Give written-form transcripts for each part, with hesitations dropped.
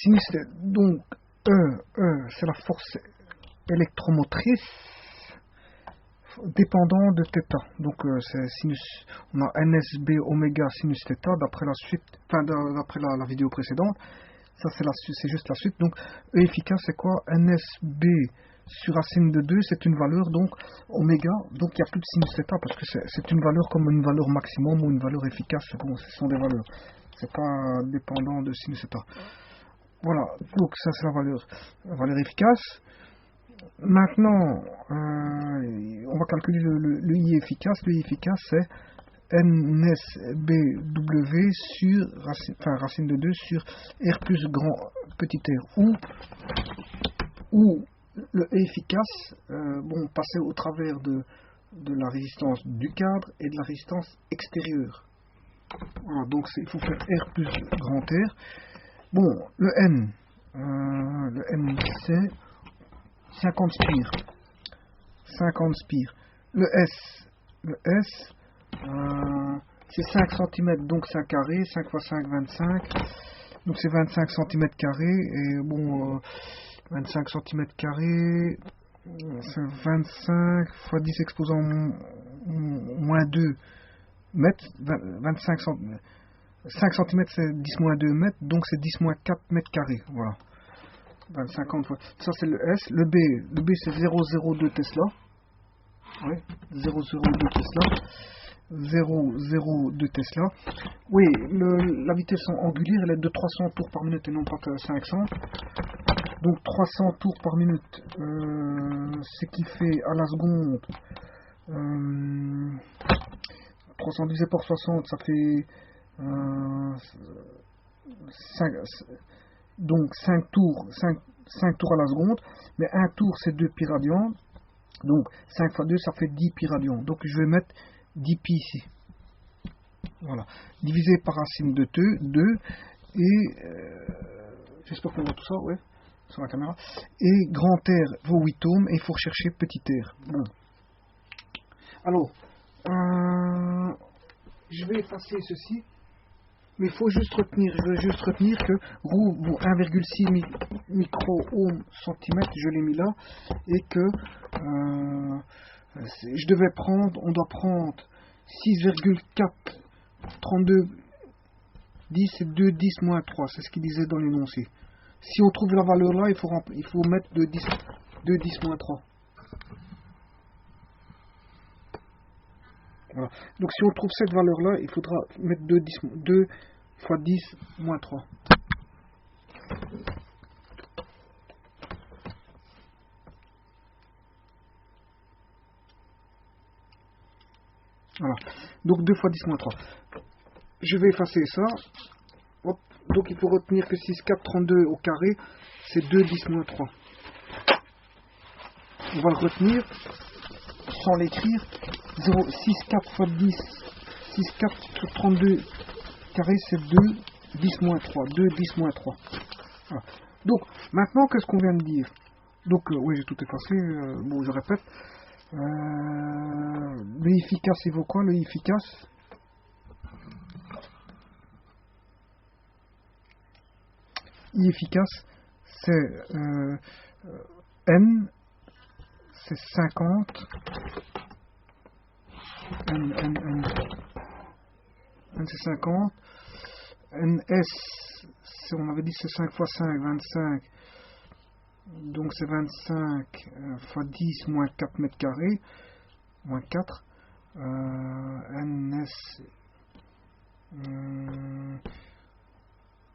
Sinus, donc, c'est la force électromotrice dépendant de θ. Donc, c'est sinus, on a NSB oméga sinus θ d'après la suite, enfin, d'après la vidéo précédente. Ça, c'est juste la suite. Donc, E efficace, c'est quoi? NSB sur racine de 2, c'est une valeur, donc, oméga. Donc, il n'y a plus de sinus θ parce que c'est une valeur comme une valeur maximum ou une valeur efficace. Bon, ce sont des valeurs. C'est pas dépendant de sinus θ. Voilà. Donc, ça, c'est la valeur efficace. Maintenant, on va calculer le I efficace. Le I efficace, c'est NSBW sur racine de 2 sur R plus grand petit r, où le E efficace, passait au travers de la résistance du cadre et de la résistance extérieure. Voilà, donc il faut faire R plus grand R. Bon, le N c'est 50 spires. 50 spires. Le S, c'est 5 cm, donc c'est un carré. 5 x 5, 25. Donc c'est 25 cm carrés. Et bon, 25 cm carrés, c'est 25 x 10 exposant moins 2 mètres. 25 cm. 5 cm c'est 10 moins 2 mètres, donc c'est 10 moins 4 mètres carrés. Voilà. 50 fois. Ça c'est le S. Le B c'est 0,02 Tesla. Oui, 0,02 Tesla. 0,02 Tesla. Oui, la vitesse angulaire elle est de 300 tours par minute et non pas que 500. Donc 300 tours par minute, ce qui fait à la seconde 300 divisé par 60, ça fait 5 tours, 5 tours à la seconde, mais un tour c'est 2 pi radians, donc 5 fois 2 ça fait 10 pi radians, donc je vais mettre 10 pi ici, voilà, divisé par racine de 2, et j'espère qu'on voit tout ça, ouais, sur la caméra, et grand R vaut 8 ohms, et il faut rechercher petit r. Bon, alors, je vais effacer ceci. Mais il faut juste retenir, je veux juste retenir que ρ vaut 1,6 micro-ohm centimètre, je l'ai mis là, et que on doit prendre 6,432 10 et 2 10 moins 3, c'est ce qu'il disait dans l'énoncé. Si on trouve la valeur là, il faut mettre 2 10 moins 3. Voilà. Donc si on trouve cette valeur là, il faudra mettre 2 fois 10 moins 3. Voilà. Donc 2 fois 10 moins 3. Je vais effacer ça. Hop. Donc il faut retenir que 6, 4, 32 au carré, c'est 2 10 moins 3. On va le retenir sans l'écrire. 6, 4 fois 10, 6, 4, 32 carré, c'est 2 10 moins 3. 2 10 moins 3. Voilà. Donc maintenant, qu'est-ce qu'on vient de dire? Donc oui, j'ai tout effacé. Bon, je répète. Le efficace, il vaut quoi? Le efficace, c'est N, c'est 50. N c'est 50. NS, on avait dit c'est 5 fois 5, 25. Donc c'est 25 fois 10 moins 4 mètres carrés. Moins 4. NS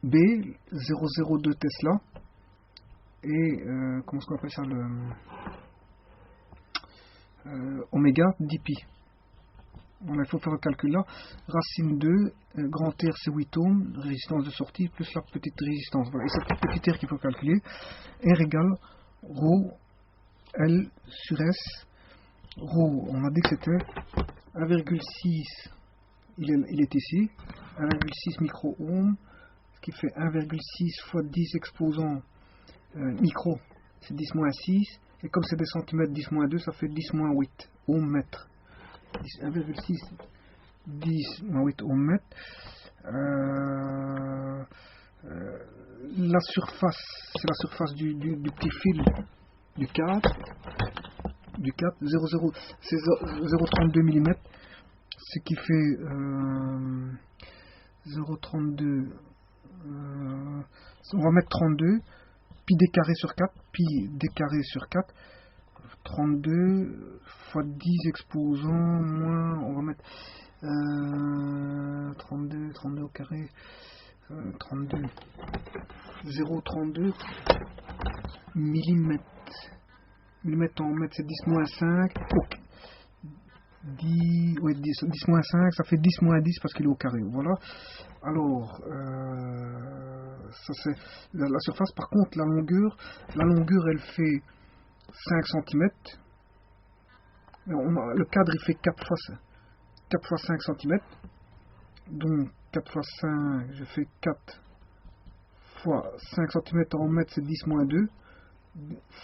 B, 0,02 Tesla. Et comment est-ce qu'on appelle ça, oméga 10 pi. Bon, il faut faire le calcul là. Racine 2, grand R c'est 8 ohms, résistance de sortie, plus la petite résistance. Voilà. Et c'est cette petite R qu'il faut calculer. R égale ρ L sur S. Ρ, on a dit que c'était 1,6, il est ici, 1,6 micro-ohm, ce qui fait 1,6 fois 10 exposant micro, c'est 10 moins 6, et comme c'est des centimètres, 10 moins 2, ça fait 10 moins 8 ohm mètre. 1,6 10 moins 8 ohm mètre. la surface, c'est la surface du petit fil du 4, 0,0, c'est 0,32 mm, ce qui fait 0,32, on va mettre 32, pi d carré sur 4, pi d carré sur 4, 32 fois 10 exposants, moins, on va mettre 32 au carré, 32, 0,32 millimètres. Millimètres en mètres, c'est 10 moins 5. Ok. 10, ouais, 10 moins 5, ça fait 10 moins 10 parce qu'il est au carré. Voilà. Alors, ça c'est la surface. Par contre, la longueur elle fait 5 cm. Le cadre il fait 4 fois 5 cm. Donc 4 fois 5, je fais 4 fois 5 cm en mètres, c'est 10 moins 2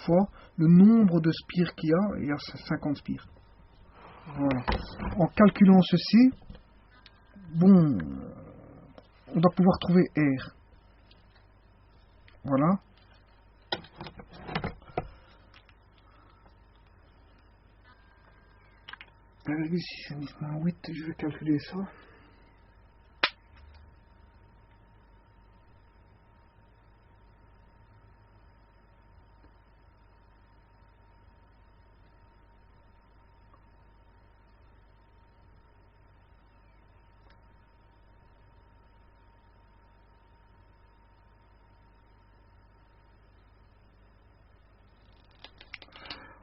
fois le nombre de spires qu'il y a. Il y a 50 spires. Voilà. En calculant ceci, bon, on doit pouvoir trouver R. Voilà. Régulation 8, je vais calculer ça.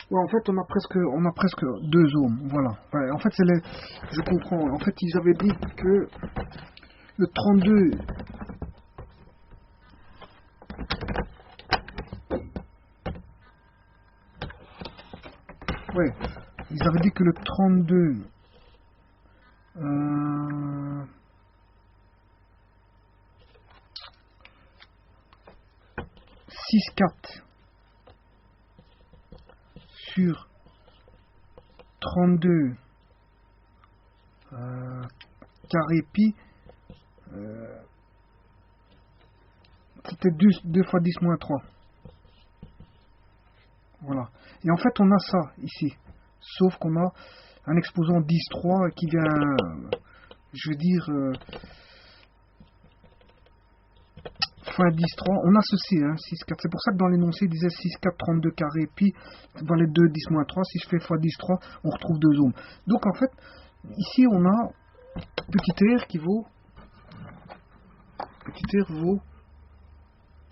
Ouais, en fait, on a presque 2 ohms, voilà. Ouais, en fait, je comprends. En fait, ils avaient dit que le 32, ouais, ils avaient dit que le 32, 6,4 sur 32 carré pi, c'était 2 fois 10 moins 3. Voilà. Et en fait, on a ça ici. Sauf qu'on a un exposant 10,3 qui vient, je veux dire, fois 10,3. On a ceci, hein, 6,4. C'est pour ça que dans l'énoncé, il disait 6,4, 32 carré pi. Dans les deux, 10 moins 3. Si je fais fois 10,3, on retrouve 2 ohms. Donc en fait, ici, on a petit r qui vaut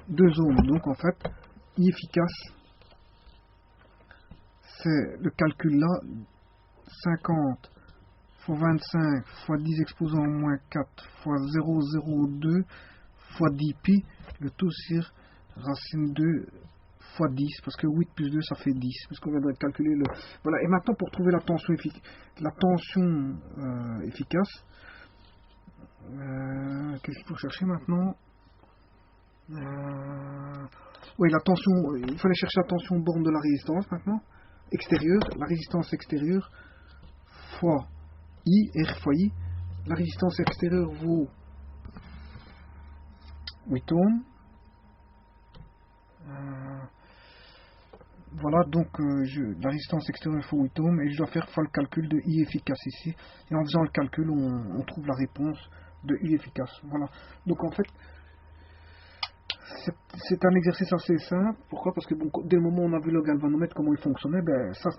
2 ohms. Donc en fait, I efficace, c'est le calcul là, 50 fois 25 fois 10 exposant moins 4 fois 0,02 fois 10 pi, le tout sur racine 2 fois 10, parce que 8 plus 2 ça fait 10, parce qu'on viendrait de calculer le... Voilà, et maintenant pour trouver la tension efficace, qu'est-ce qu'il faut chercher maintenant? Oui, la tension, il fallait chercher la tension borne de la résistance maintenant, extérieure, la résistance extérieure fois I, R fois I, la résistance extérieure vaut 8 ohms. Voilà, donc la résistance extérieure faut 8 ohms et je dois faire le calcul de I efficace ici. Et en faisant le calcul, on trouve la réponse de I efficace. Voilà. Donc en fait, c'est un exercice assez simple. Pourquoi? Parce que bon, dès le moment où on a vu le galvanomètre, comment il fonctionnait, ben, ça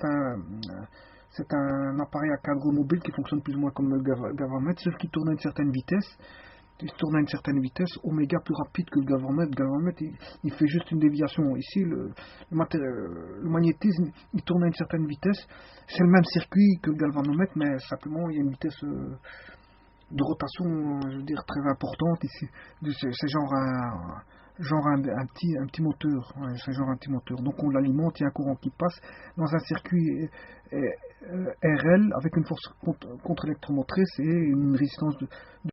c'est un appareil à cadre mobile qui fonctionne plus ou moins comme le galvanomètre, sauf qu'il tourne à une certaine vitesse. Il tourne à une certaine vitesse, oméga plus rapide que le galvanomètre. Le galvanomètre, il fait juste une déviation. Ici, le magnétisme, il tourne à une certaine vitesse. C'est le même circuit que le galvanomètre, mais simplement, il y a une vitesse de rotation, je veux dire, très importante ici. C'est genre un petit moteur. Ouais, c'est genre un petit moteur. Donc on l'alimente, il y a un courant qui passe dans un circuit RL avec une force contre-électromotrice et une résistance de